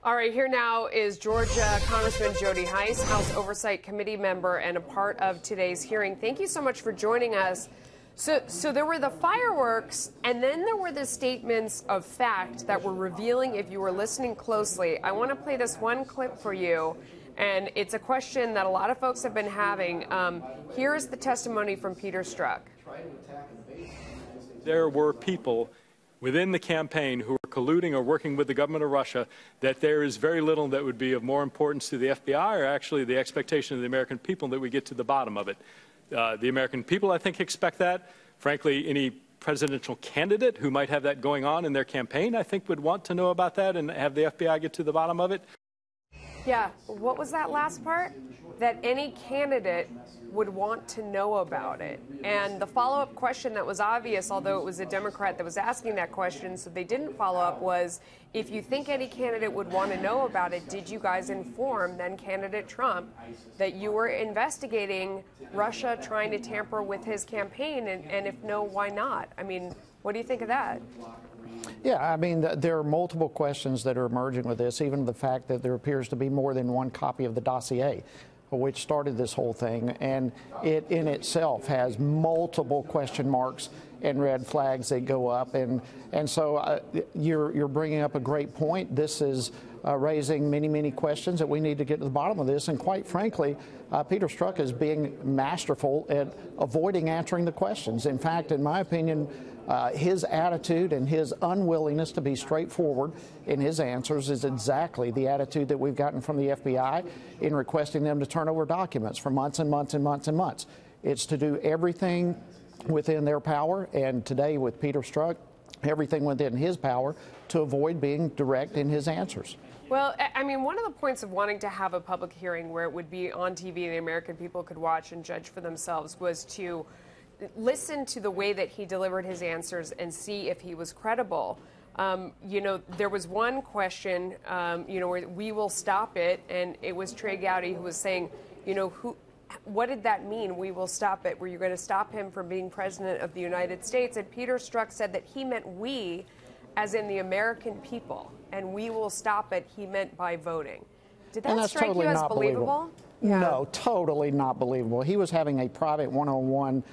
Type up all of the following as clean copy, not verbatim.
All right, here now is Georgia Congressman Jody Hice, House Oversight Committee member and a part of today's hearing. Thank you so much for joining us. So there were the fireworks, and then there were the statements of fact that were revealing, if you were listening closely. I want to play this one clip for you, and it's a question that a lot of folks have been having. Here is the testimony from Peter Strzok. There were people within the campaign who were colluding or working with the government of Russia, that there is very little that would be of more importance to the FBI or actually the expectation of the American people that we get to the bottom of it. The American people, I think, expect that. Frankly, any presidential candidate who might have that going on in their campaign, I think, would want to know about that and have the FBI get to the bottom of it. Yeah, what was that last part? That any candidate would want to know about it. And the follow-up question that was obvious, although it was a Democrat that was asking that question, so they didn't follow up, was if you think any candidate would want to know about it, did you guys inform then candidate Trump that you were investigating Russia trying to tamper with his campaign? And if no, why not? I mean, what do you think of that? Yeah, I mean, there are multiple questions that are emerging with this, even the fact that there appears to be more than one copy of the dossier which started this whole thing, and it in itself has multiple question marks and red flags that go up, and so you're bringing up a great point. This is raising many questions that we need to get to the bottom of this, and quite frankly, Peter Strzok is being masterful at avoiding answering the questions. In fact, in my opinion, his attitude and his unwillingness to be straightforward in his answers is exactly the attitude that we've gotten from the FBI in requesting them to turn over documents for months and months and months and months. It's to do everything within their power, and today with Peter Strzok, everything within his power to avoid being direct in his answers. Well, I mean, one of the points of wanting to have a public hearing where it would be on TV and the American people could watch and judge for themselves was to listen to the way that he delivered his answers and see if he was credible. You know, there was one question, you know, where we will stop it, and it was Trey Gowdy who was saying, you know, what did that mean, we will stop it? Were you going to stop him from being president of the United States? And Peter Strzok said that he meant we, as in the American people, and we will stop it, he meant by voting. Did that strike you as believable? Yeah. No, totally not believable. He was having a private one-on-one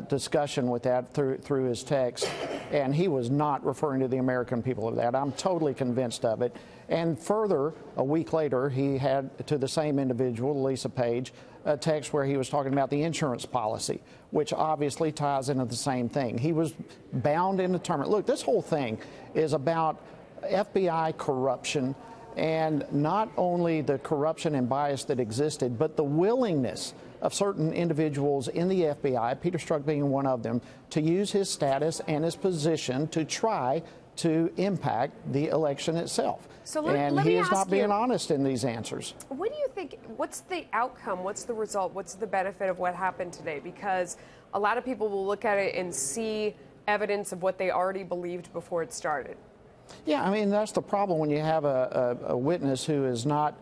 discussion with that through his text, and he was not referring to the American people of that. I'm totally convinced of it. And further, a week later, he had to the same individual, Lisa Page, a text where he was talking about the insurance policy, which obviously ties into the same thing. He was bound in determined. Look, this whole thing is about FBI corruption, and not only the corruption and bias that existed, but the willingness of certain individuals in the FBI, Peter Strzok being one of them, to use his status and his position to try to impact the election itself. So and he is not being honest in these answers. What do you think, what's the outcome, what's the result, what's the benefit of what happened today? Because a lot of people will look at it and see evidence of what they already believed before it started. Yeah, I mean, that's the problem when you have a witness who is not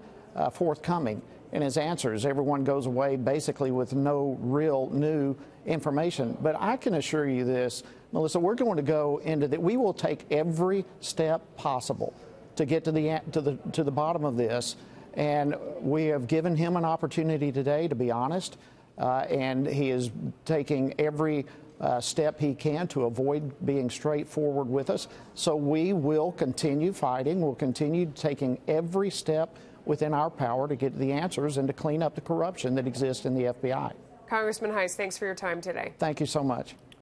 forthcoming in his answers. Everyone goes away basically with no real new information. But I can assure you this, Melissa, we're going to go into that. We will take every step possible to get to the bottom of this. And we have given him an opportunity today to be honest, and he is taking every step he can to avoid being straightforward with us. So we will continue fighting. We'll continue taking every step within our power to get the answers and to clean up the corruption that exists in the FBI. Congressman Hice, thanks for your time today. Thank you so much.